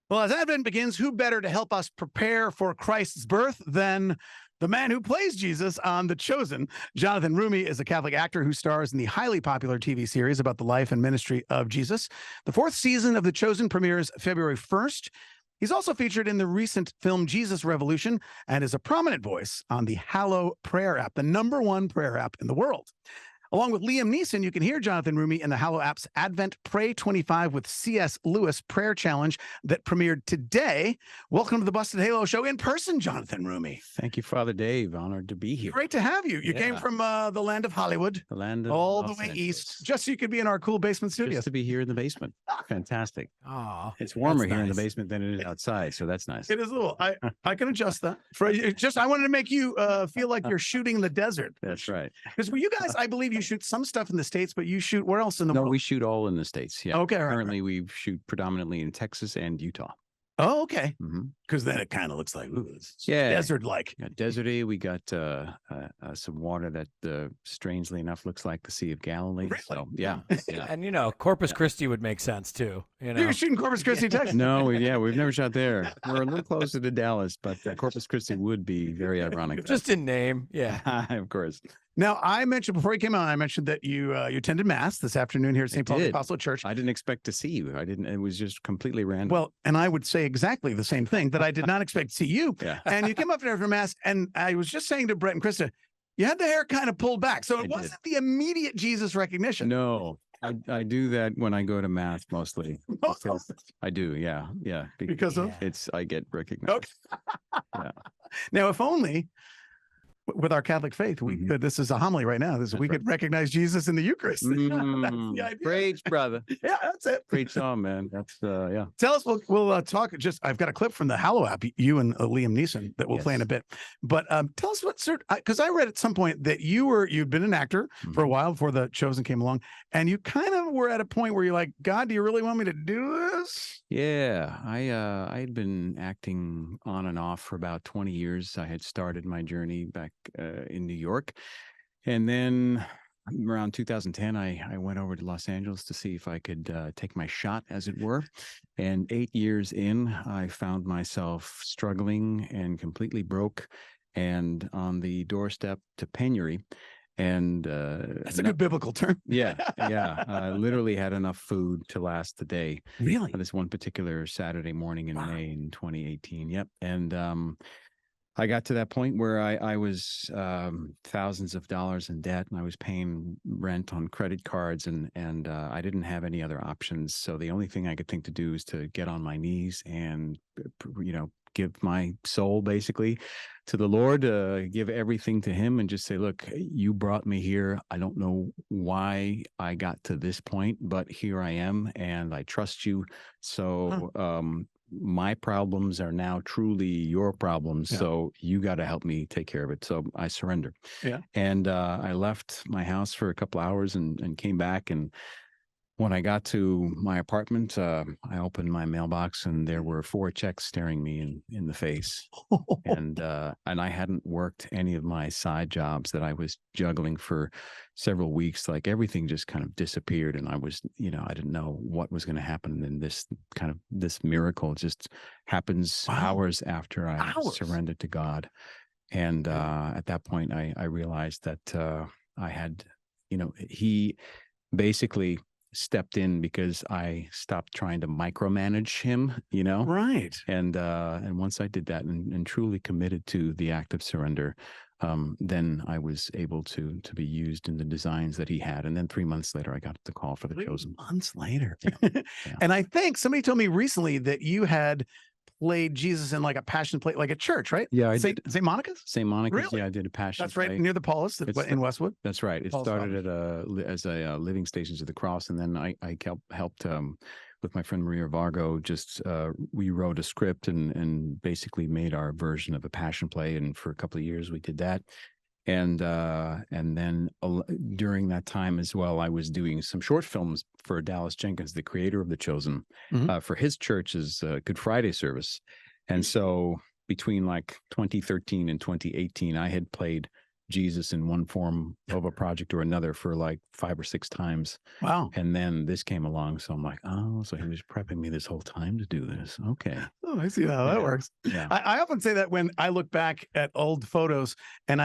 Well, as Advent begins, who better to help us prepare for Christ's birth than the man who plays Jesus on The Chosen? Jonathan Roumie is a Catholic actor who stars in the highly popular TV series about the life and ministry of Jesus. The fourth season of The Chosen premieres February 1st. He's also featured in the recent film Jesus Revolution and is a prominent voice on the Hallow prayer app, the #1 prayer app in the world. Along with Liam Neeson, you can hear Jonathan Roumie in the Hallow app's Advent Pray 25 with C.S. Lewis prayer challenge that premiered today. Welcome to the Busted Halo Show in person, Jonathan Roumie. Thank you, Father Dave. Honored to be here. Great to have you. You came from the land of Hollywood, the land of all the Los way Angeles. east, just so you could be in our cool basement studios. Just to be here in the basement. Fantastic. Oh, It's warmer here in the basement than it is outside, so that's nice. It is a little. I can adjust that. I wanted to make you feel like you're shooting in the desert. That's right. Because for you guys, I believe you shoot some stuff in the States, but you shoot where else in the world? No, we shoot all in the States. Yeah. Okay. Currently, we shoot predominantly in Texas and Utah. Oh, okay. Mhm. Because then it kind of looks like it's Yeah. desert-like. Got deserty. We got some water that, strangely enough, looks like the Sea of Galilee. Really? So, yeah. And Corpus Christi would make sense too. You're shooting Corpus Christi, Texas. No, we've never shot there. We're a little closer to Dallas, but Corpus Christi would be very ironic. Just in name, yeah. Of course. Now, I mentioned before you came on, I mentioned that you attended Mass this afternoon here at St. Paul's did. Apostolic Church. I didn't expect to see you. I didn't. It was just completely random. Well, and I would say exactly the same thing, that I did not expect to see you. Yeah. And you came up there after Mass, and I was just saying to Brett and Krista, you had the hair kind of pulled back. So it wasn't the immediate Jesus recognition. No, I do that when I go to Mass mostly. Because I do, yeah. Because of? I get recognized. Okay. Yeah. Now, if only with our Catholic faith, we could, this is a homily right now. We could recognize Jesus in the Eucharist. That's the idea. Preach, brother. Yeah, that's it. Preach on, man. That's yeah. Tell us, we'll talk. I've got a clip from the Hallow app, you and Liam Neeson, that we'll play in a bit. But tell us because I read at some point that you'd been an actor for a while before The Chosen came along, and you kind of were at a point where you're like, God, do you really want me to do this? Yeah, I had been acting on and off for about 20 years. I had started my journey back in New York, and then around 2010, I went over to Los Angeles to see if I could take my shot, as it were. And 8 years in, I found myself struggling and completely broke, and on the doorstep to penury. And that's a good biblical term. Yeah. I literally had enough food to last the day. Really? This one particular Saturday morning in May in 2018. Yep. And I got to that point where I was thousands of dollars in debt, and I was paying rent on credit cards, and I didn't have any other options. So the only thing I could think to do is to get on my knees and give my soul basically to the Lord, give everything to him, and just say, look, you brought me here. I don't know why I got to this point, but here I am, and I trust you. So my problems are now truly your problems. Yeah. So you got to help me take care of it. So I surrender. Yeah. And I left my house for a couple hours and came back, and when I got to my apartment, I opened my mailbox, and there were 4 checks staring me in the face. And I hadn't worked any of my side jobs that I was juggling for several weeks. Like, everything just kind of disappeared, and I was, I didn't know what was going to happen. And this miracle just happens hours after I surrendered to God. And at that point, I realized that I had, he basically stepped in because I stopped trying to micromanage him, Right. And once I did that and truly committed to the act of surrender, then I was able to be used in the designs that he had. And then 3 months later, I got the call for The Chosen. 3 months later. Yeah. And I think somebody told me recently that you had played Jesus in like a passion play, like at church, right? Yeah, I did. St. Monica's? St. Monica's, Really? yeah, I did a passion That's right, play. near the Paulus in Westwood. That's right. It Paulus started as a Living Stations of the Cross, and then I helped with my friend Maria Vargo. We wrote a script and basically made our version of a passion play, and for a couple of years we did that. And then during that time as well, I was doing some short films for Dallas Jenkins, the creator of The Chosen, for his church's Good Friday service. And so between like 2013 and 2018, I had played Jesus in one form of a project or another for like 5 or 6 times. Wow. And then this came along. So I'm like, oh, so he was prepping me this whole time to do this. Okay. Oh, I see how that works. Yeah. I often say that when I look back at old photos and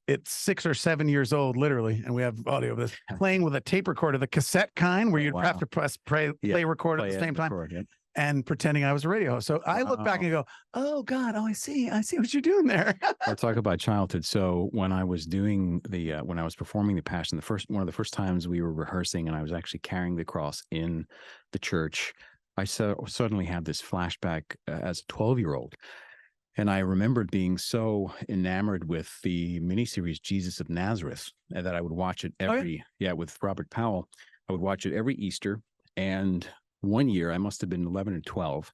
it's 6 or 7 years old, literally, and we have audio of this, playing with a tape recorder, the cassette kind where you'd have to press play record at the same time. And pretending I was a radio host. So I look back and go, oh God, I see what you're doing there. I'll talk about childhood. So when I was doing when I was performing the Passion, one of the first times we were rehearsing and I was actually carrying the cross in the church, I suddenly had this flashback as a 12-year-old. And I remembered being so enamored with the miniseries Jesus of Nazareth that I would watch it with Robert Powell. I would watch it every Easter. And one year, I must have been 11 or 12,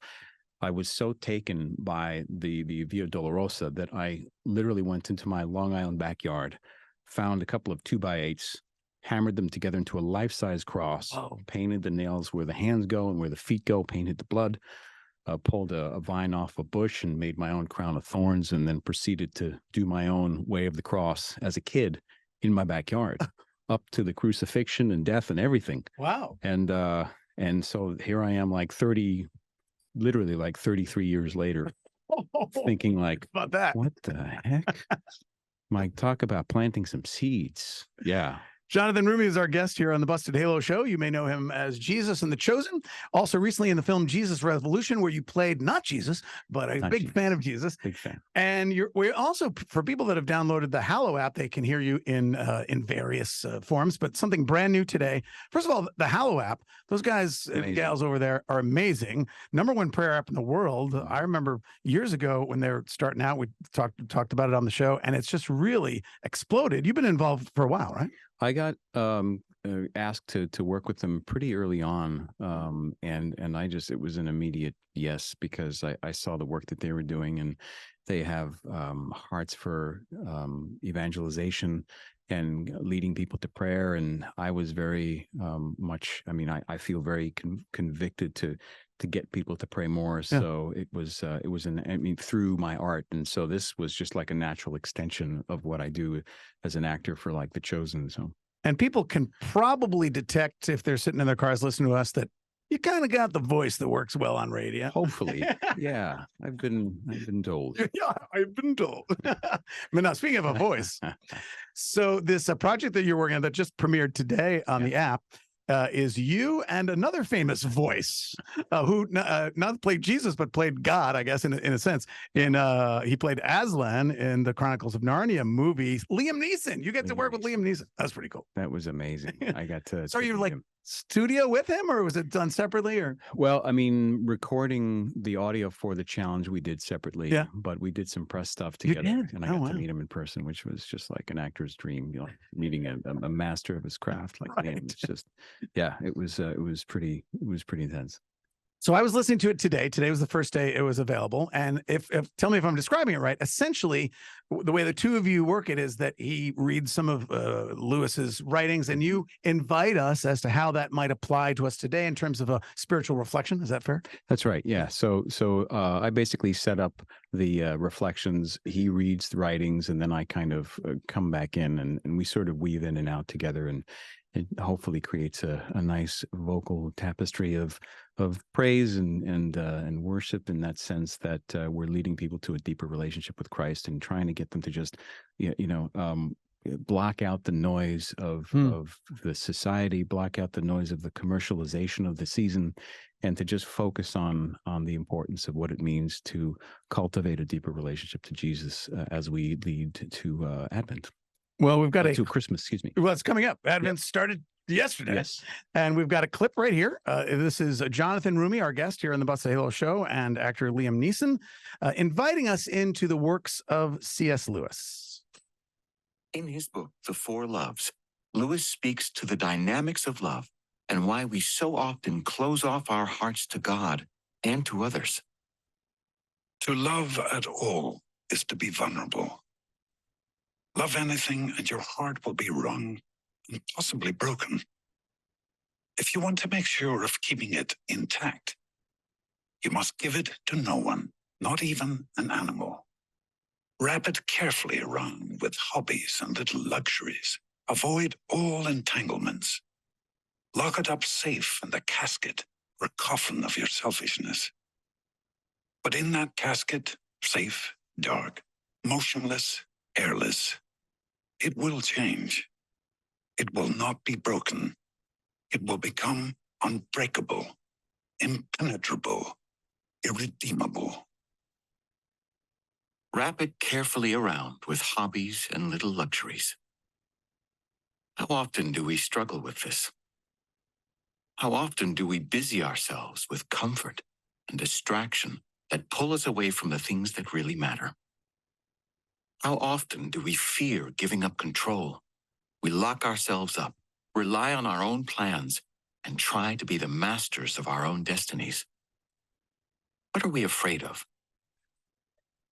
I was so taken by the Via Dolorosa that I literally went into my Long Island backyard, found a couple of 2x8s, hammered them together into a life-size cross, painted the nails where the hands go and where the feet go, painted the blood, pulled a vine off a bush and made my own crown of thorns, and then proceeded to do my own way of the cross as a kid in my backyard, up to the crucifixion and death and everything. Wow. And so here I am, literally 33 years later, thinking like, about that. What the heck? Mike, talk about planting some seeds. Yeah. Jonathan Roumie is our guest here on the Busted Halo Show. You may know him as Jesus in The Chosen. Also recently in the film Jesus Revolution, where you played not Jesus, but a big fan of Jesus. Big fan. And we're also, for people that have downloaded the Hallow app, they can hear you in various forms, but something brand new today. First of all, the Hallow app, those guys and gals over there are amazing. #1 prayer app in the world. I remember years ago when they were starting out, we talked about it on the show, and it's just really exploded. You've been involved for a while, right? I got asked to work with them pretty early on, and it was an immediate yes, because I saw the work that they were doing, and they have hearts for evangelization and leading people to prayer, and I was very much. I mean, I feel very convicted to get people to pray more. So it was through my art, and so this was just like a natural extension of what I do as an actor for like The Chosen. So, and people can probably detect if they're sitting in their cars listening to us that you kind of got the voice that works well on radio. Hopefully, yeah. I've been told. Yeah, I've been told. But now, speaking of a voice, so this project that you're working on that just premiered today on the app. Is you and another famous voice who not played Jesus, but played God, I guess, in a sense. He played Aslan in the Chronicles of Narnia movie. Liam Neeson. You get to work with Liam Neeson. That's pretty cool. That was amazing. I got to. So are you studio with him, or was it done separately? Or well, I mean, recording the audio for the challenge we did separately. Yeah, but we did some press stuff together, and I got to meet him in person, which was just like an actor's dream. Meeting a master of his craft like him. It's just. Yeah, it was pretty intense. So I was listening to it today. Today was the first day it was available. And if tell me if I'm describing it right. Essentially, the way the two of you work it is that he reads some of Lewis's writings, and you invite us as to how that might apply to us today in terms of a spiritual reflection. Is that fair? That's right. Yeah. So I basically set up the reflections. He reads the writings, and then I kind of come back in, and we sort of weave in and out together, and it hopefully creates a nice vocal tapestry of praise and worship, in that sense that we're leading people to a deeper relationship with Christ and trying to get them to just block out the noise of the society, block out the noise of the commercialization of the season, and to just focus on the importance of what it means to cultivate a deeper relationship to Jesus as we lead to Advent. Well, we've got to Christmas, excuse me. Well, it's coming up. Advent started yesterday. Yes. And we've got a clip right here. This is Jonathan Roumie, our guest here on the Busted Halo Show, and actor Liam Neeson, inviting us into the works of C.S. Lewis. In his book, The Four Loves, Lewis speaks to the dynamics of love and why we so often close off our hearts to God and to others. To love at all is to be vulnerable. Love anything and your heart will be wrung and possibly broken. If you want to make sure of keeping it intact, you must give it to no one, not even an animal. Wrap it carefully around with hobbies and little luxuries. Avoid all entanglements. Lock it up safe in the casket or coffin of your selfishness. But in that casket, safe, dark, motionless, airless, it will change. It will not be broken. It will become unbreakable, impenetrable, irredeemable. Wrap it carefully around with hobbies and little luxuries. How often do we struggle with this? How often do we busy ourselves with comfort and distraction that pull us away from the things that really matter? How often do we fear giving up control? We lock ourselves up, rely on our own plans, and try to be the masters of our own destinies. What are we afraid of?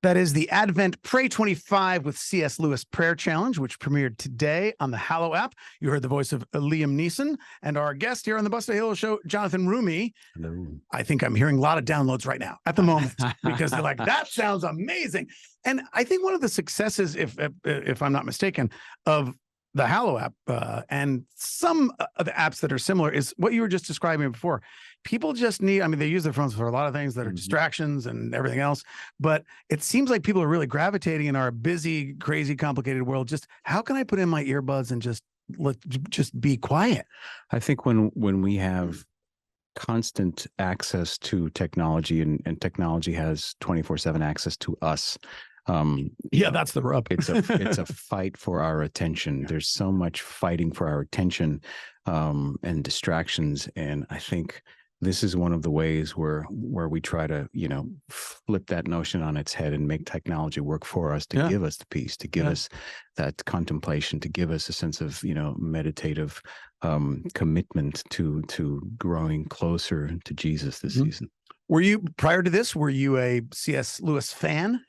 That is the Advent Pray 25 with C.S. Lewis Prayer Challenge, which premiered today on the Hallow app. You heard the voice of Liam Neeson and our guest here on the Busted Halo Show, Jonathan Roumie. Hello. I think I'm hearing a lot of downloads right now at the moment because they're like, that sounds amazing. And I think one of the successes, if I'm not mistaken, of the Hallow app and some of the apps that are similar is what you were just describing before. People just need, I mean, they use their phones for a lot of things that are distractions and everything else, but it seems like people are really gravitating in our busy, crazy, complicated world. Just how can I put in my earbuds and just be quiet? I think when we have constant access to technology and technology has 24/7 access to us, yeah, that's the rub. it's a fight for our attention. There's so much fighting for our attention and distractions, and I think this is one of the ways where we try to, flip that notion on its head and make technology work for us to give us the peace, to give us that contemplation, to give us a sense of, meditative commitment to growing closer to Jesus this season. Prior to this, were you a C.S. Lewis fan?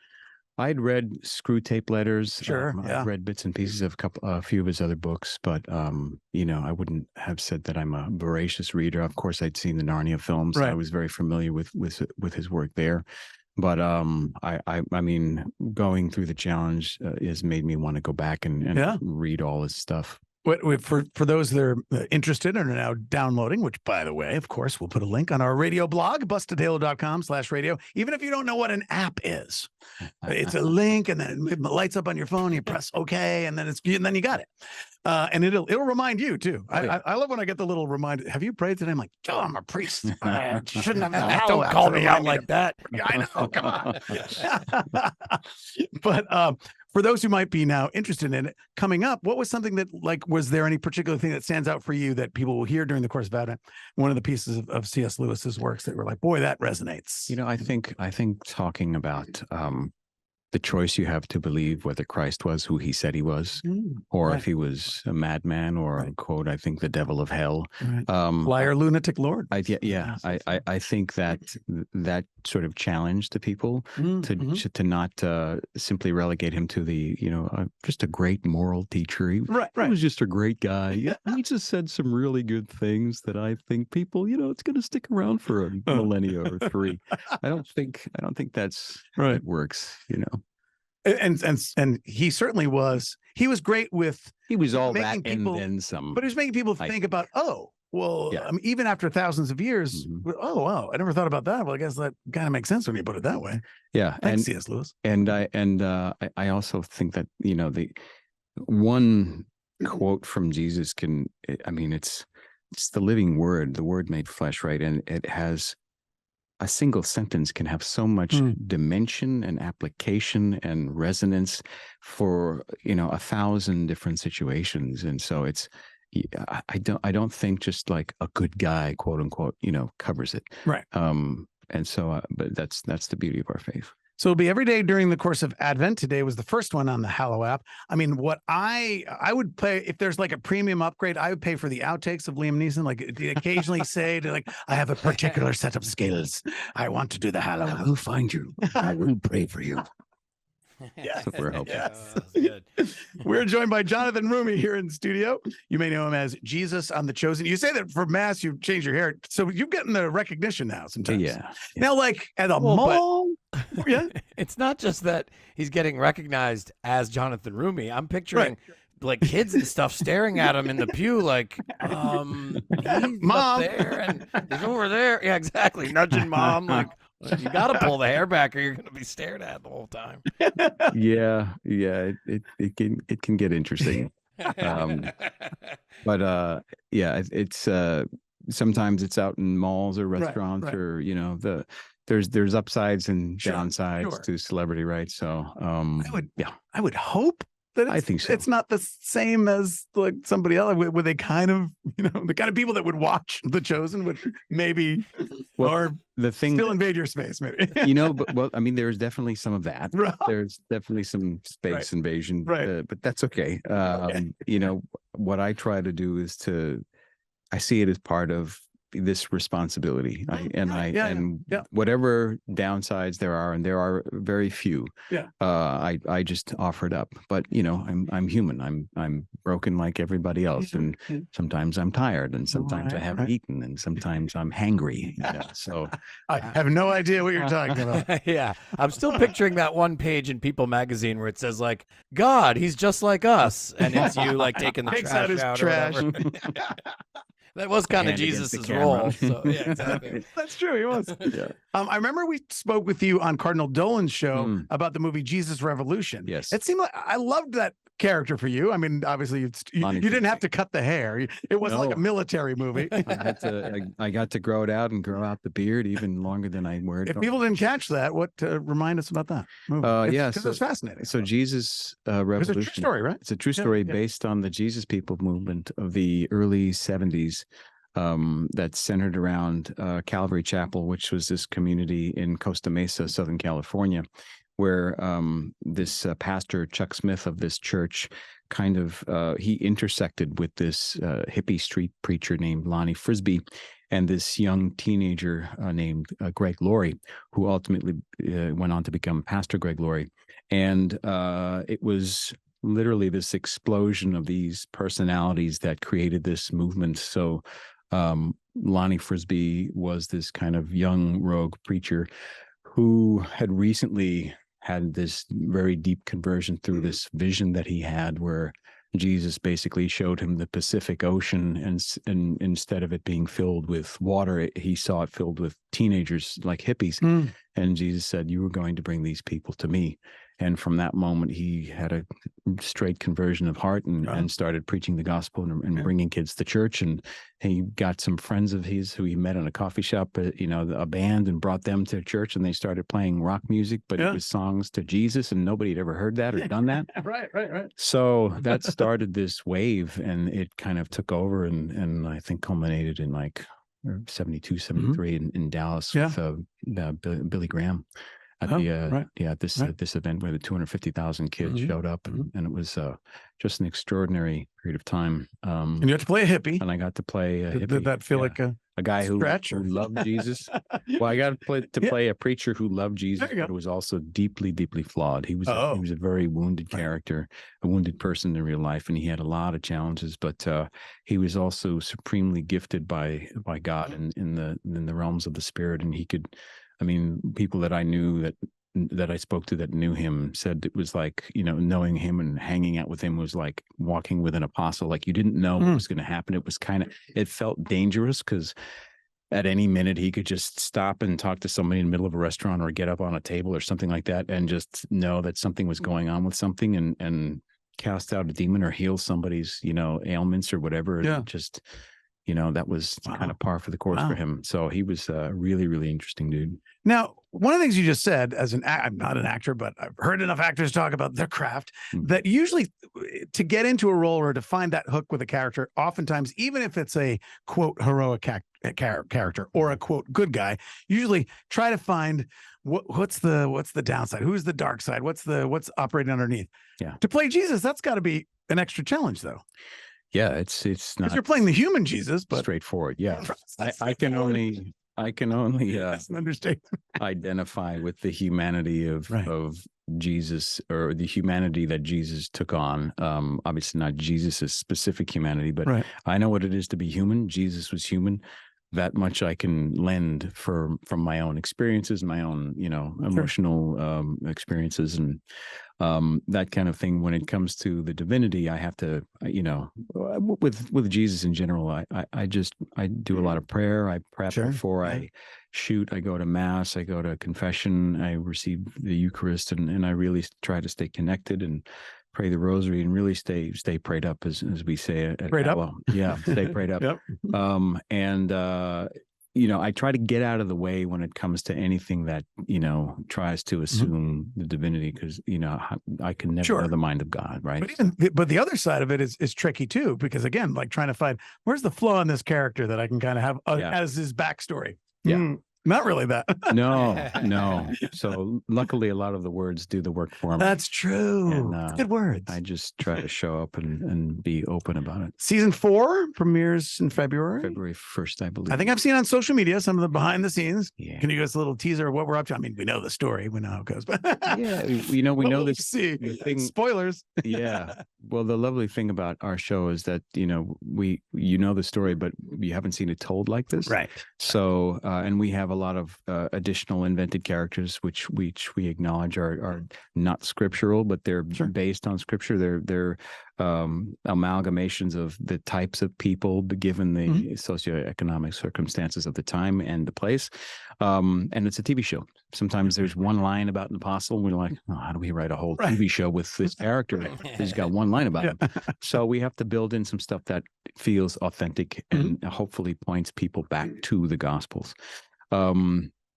I'd read Screw Tape Letters. Sure, I've read bits and pieces of a few of his other books, but I wouldn't have said that I'm a voracious reader. Of course, I'd seen the Narnia films. Right. I was very familiar with his work there. But I mean, going through the challenge has made me want to go back and read all his stuff. For those that are interested and are now downloading, which, by the way, of course, we'll put a link on our radio blog, bustedhalo.com/radio. Even if you don't know what an app is, it's a link, and then it lights up on your phone. You press OK, and then you got it. And it'll remind you too. I love when I get the little reminder. Have you prayed today? I'm like, oh, I'm a priest. I shouldn't have. Don't call me out like that. Yeah, I know. Come on. But for those who might be now interested in it, coming up, what was something that, was there any particular thing that stands out for you that people will hear during the course of Advent? One of the pieces of C.S. Lewis's works that were like, boy, that resonates. I think talking about the choice you have to believe whether Christ was who he said he was, or if he was a madman, or quote, I think the devil of hell, liar, lunatic, Lord. I think that sort of challenge to people to not simply relegate him to the just a great moral teacher. He was just a great guy. Yeah, he just said some really good things that I think people it's going to stick around for a millennia or three. I don't think that's right. It works. And he certainly was. He was great with. He was all that people, and then some. But he was making people think about, even after thousands of years, oh wow, I never thought about that. Well, I guess that kind of makes sense when you put it that way. Yeah, thanks, C.S. Lewis. And I also think that the one quote from Jesus it's the living word, the word made flesh, right? And it has. A single sentence can have so much dimension and application and resonance for 1,000 different situations, and so it's I don't think just like a good guy, quote unquote, covers it, right? And so, but that's the beauty of our faith. So it'll be every day during the course of Advent. Today was the first one on the Hallow app. I mean, what I would pay, if there's like a premium upgrade, I would pay for the outtakes of Liam Neeson. Like occasionally say to I have a particular set of skills. I want to do the Hallow. I will find you. I will pray for you. Yes. Super helpful. Yes. Good. We're joined by Jonathan Roumie here in studio. You may know him as Jesus on The Chosen. You say that for Mass, you've changed your hair. So you've gotten the recognition now sometimes. Yeah. Now, like at a mall, Yeah. It's not just that he's getting recognized as Jonathan Roumie. I'm picturing like kids and stuff staring at him in the pew, like, he's Mom. up there and he's over there. Yeah, exactly. Nudging mom, like, well, you got to pull the hair back or you're going to be stared at the whole time. Yeah, it can get interesting. But yeah, it's sometimes it's out in malls or restaurants or there's upsides and downsides to celebrity, right? So I would hope that I think so. It's not the same as like somebody else. Would they kind of, the kind of people that would watch The Chosen would maybe or the thing still invade your space, maybe. But I mean, there's definitely some of that. Right. There's definitely some space invasion, right? But that's okay. What I try to do is I see it as part of this responsibility, and whatever downsides there are, and there are very few. I just offer it up. But I'm human. I'm broken like everybody else, and sometimes I'm tired, and sometimes I haven't eaten, and sometimes I'm hangry. So I have no idea what you're talking about. Yeah, I'm still picturing that one page in People magazine where it says like, "God, he's just like us," and it's you like taking the trash out or whatever. That was kind of Jesus's role. So, yeah, exactly. That's true. He was. I remember we spoke with you on Cardinal Dolan's show about the movie Jesus Revolution. Yes. It seemed like I loved that character for you. I mean, obviously, you didn't have to cut the hair. It wasn't like a military movie. I got to grow it out and grow out the beard even longer than I wear it. If people didn't catch that, remind us about that movie. Because it's fascinating. So Jesus Revolution. It's a true story, right? It's a true story based on the Jesus People movement of the early 70s. That's centered around Calvary Chapel, which was this community in Costa Mesa, Southern California, where this pastor, Chuck Smith of this church, kind of he intersected with this hippie street preacher named Lonnie Frisbee and this young teenager named Greg Laurie, who ultimately went on to become Pastor Greg Laurie. And it was literally this explosion of these personalities that created this movement. So Lonnie Frisbee was this kind of young rogue preacher who had recently had this very deep conversion through this vision that he had where Jesus basically showed him the Pacific Ocean, and instead of it being filled with water, he saw it filled with teenagers like hippies. And Jesus said, "You were going to bring these people to me." And from that moment, he had a straight conversion of heart and started preaching the gospel and bringing kids to church. And he got some friends of his who he met in a coffee shop, a band, and brought them to church. And they started playing rock music, but it was songs to Jesus, and nobody had ever heard that or done that. Right. So that started this wave, and it kind of took over, and I think culminated in like 72, 73 in Dallas with Billy Graham. At this event where the 250,000 kids showed up, and it was just an extraordinary period of time. And you had to play a hippie, and I got to play a hippie. Did that feel like a guy who loved Jesus? Well, I got to play a preacher who loved Jesus, but was also deeply, deeply flawed. He was a very wounded character, a wounded person in real life, and he had a lot of challenges. But he was also supremely gifted by God in the realms of the spirit, and he could. I mean, people that I knew that I spoke to that knew him said it was like, knowing him and hanging out with him was like walking with an apostle. Like you didn't know what was going to happen. It was it felt dangerous because at any minute he could just stop and talk to somebody in the middle of a restaurant or get up on a table or something like that and just know that something was going on with something and cast out a demon or heal somebody's, ailments or whatever. Just, that was kind of par for the course for him. So he was a really, really interesting dude. Now, one of the things you just said, I'm not an actor, but I've heard enough actors talk about their craft that usually to get into a role or to find that hook with a character, oftentimes, even if it's a quote heroic character or a quote good guy, usually try to find what's the downside, who's the dark side, what's operating underneath. Yeah. To play Jesus, that's got to be an extra challenge, though. Yeah, it's not because you're playing the human Jesus, but straightforward. Yeah, I can only that's an understatement. Identify with the humanity of Jesus, or the humanity that Jesus took on. Obviously not Jesus's specific humanity, but I know what it is to be human. Jesus was human. that much I can lend from my own experiences, my own, emotional experiences, and that kind of thing. When it comes to the divinity, I have to, with Jesus in general, I do a lot of prayer. I prep before I shoot. I go to mass. I go to confession. I receive the Eucharist, and I really try to stay connected and pray the rosary and really stay prayed up, as we say at Hallow. Yeah, stay prayed up. Yep. I try to get out of the way when it comes to anything that tries to assume the divinity, because I can never know the mind of God, right? But the other side of it is tricky too, because again, like trying to find where's the flaw in this character that I can kind of have as his backstory. Yeah. Not really that. No. So luckily, a lot of the words do the work for me. That's true. And, good words. I just try to show up and be open about it. Season 4 premieres in February. February 1st, I believe. I think I've seen on social media some of the behind the scenes. Yeah. Can you give us a little teaser of what we're up to? I mean, we know the story. We know how it goes. But yeah, we know this. See. Spoilers. Yeah. Well, the lovely thing about our show is that, you know the story, but you haven't seen it told like this. Right. So, and we have a lot of additional invented characters, which we acknowledge are not scriptural, but they're based on scripture. They're amalgamations of the types of people given the socioeconomic circumstances of the time and the place. And it's a TV show. Sometimes there's one line about an apostle, and we're like, oh, how do we write a whole TV show with this character? He's got one line about him. So we have to build in some stuff that feels authentic and hopefully points people back to the Gospels.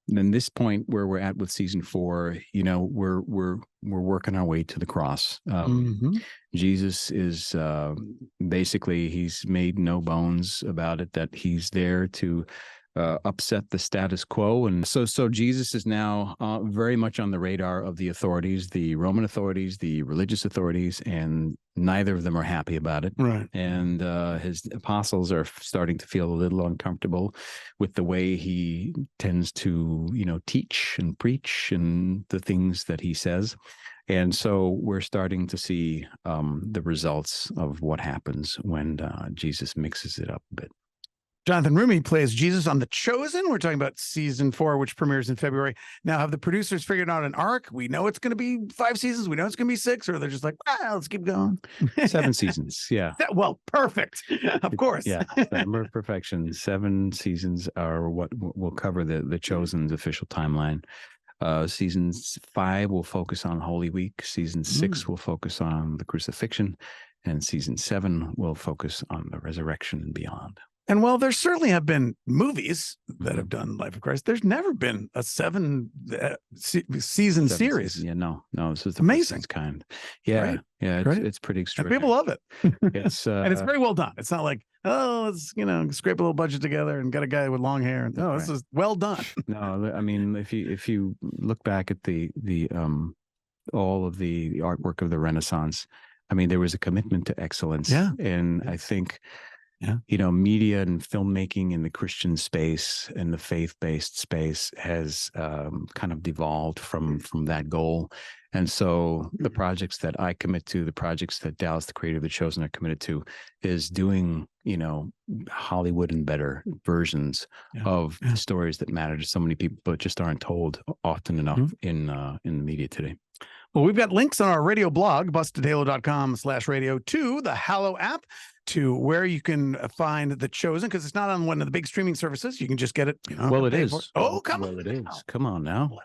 Then this point where we're at with season 4, we're working our way to the cross. Jesus is basically, he's made no bones about it that he's there to upset the status quo. And so Jesus is now very much on the radar of the authorities, the Roman authorities, the religious authorities, and neither of them are happy about it. Right. And his apostles are starting to feel a little uncomfortable with the way he tends to, teach and preach and the things that he says. And so we're starting to see the results of what happens when Jesus mixes it up a bit. Jonathan Roumie plays Jesus on The Chosen. We're talking about season 4, which premieres in February. Now, have the producers figured out an arc? We know it's going to be 5 seasons. We know it's going to be 6, or they're just like, let's keep going. 7 seasons. Yeah. Well, perfect. Of course. Yeah. Number of perfection. 7 seasons are what will cover the Chosen's official timeline. Season 5 will focus on Holy Week. Season 6 will focus on the crucifixion, and season 7 will focus on the resurrection and beyond. And while there certainly have been movies that have done Life of Christ, there's never been a 7 season series. Yeah, no, this is amazing kind. Yeah, Great. Yeah, it's pretty extraordinary. And people love it. It's and it's very well done. It's not like, let's scrape a little budget together and get a guy with long hair. No, this is well done. No, I mean, if you look back at the all of the artwork of the Renaissance, I mean, there was a commitment to excellence. Yeah, and I think. Yeah. Media and filmmaking in the Christian space and the faith-based space has kind of devolved from that goal. And so the projects that I commit to, the projects that Dallas, the creator of The Chosen, are committed to, is doing, Hollywood and better versions of the stories that matter to so many people, but just aren't told often enough in the media today. Well, we've got links on our radio blog, bustedhalo.com/radio, to the Hallow app, to where you can find The Chosen, because it's not on one of the big streaming services. You can just get it. Well, it is. Oh, come on. Well, it is. Come on now.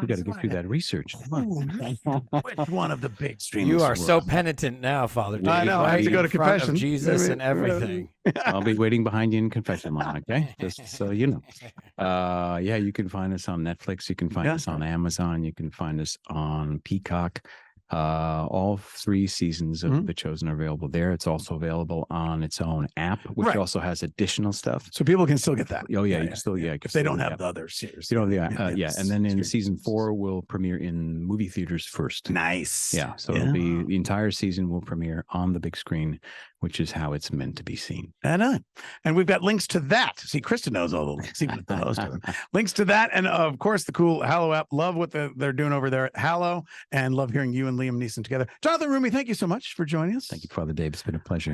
You got to get through that research. Which one of the big streaming You are so penitent now, Father Dave. I know. I have to go to confession. Jesus and everything. I'll be waiting behind you in confession line, okay? Just so you know. Yeah, you can find us on Netflix. You can find us on Amazon. You can find us on Peacock. All 3 seasons of The Chosen are available there. It's also available on its own app, which also has additional stuff. So people can still get that. Oh yeah, you can still if they don't have the other series. You know, and then in season 4 will premiere in movie theaters first. Nice. Yeah, so it'll be the entire season will premiere on the big screen, which is how it's meant to be seen. And we've got links to that. See, Krista knows all the links, even the host of them. Links to that, and of course the cool Hallow app. Love what they're doing over there at Hallow, and love hearing you and Liam Neeson together. Jonathan Roumie, thank you so much for joining us. Thank you, Father Dave. It's been a pleasure.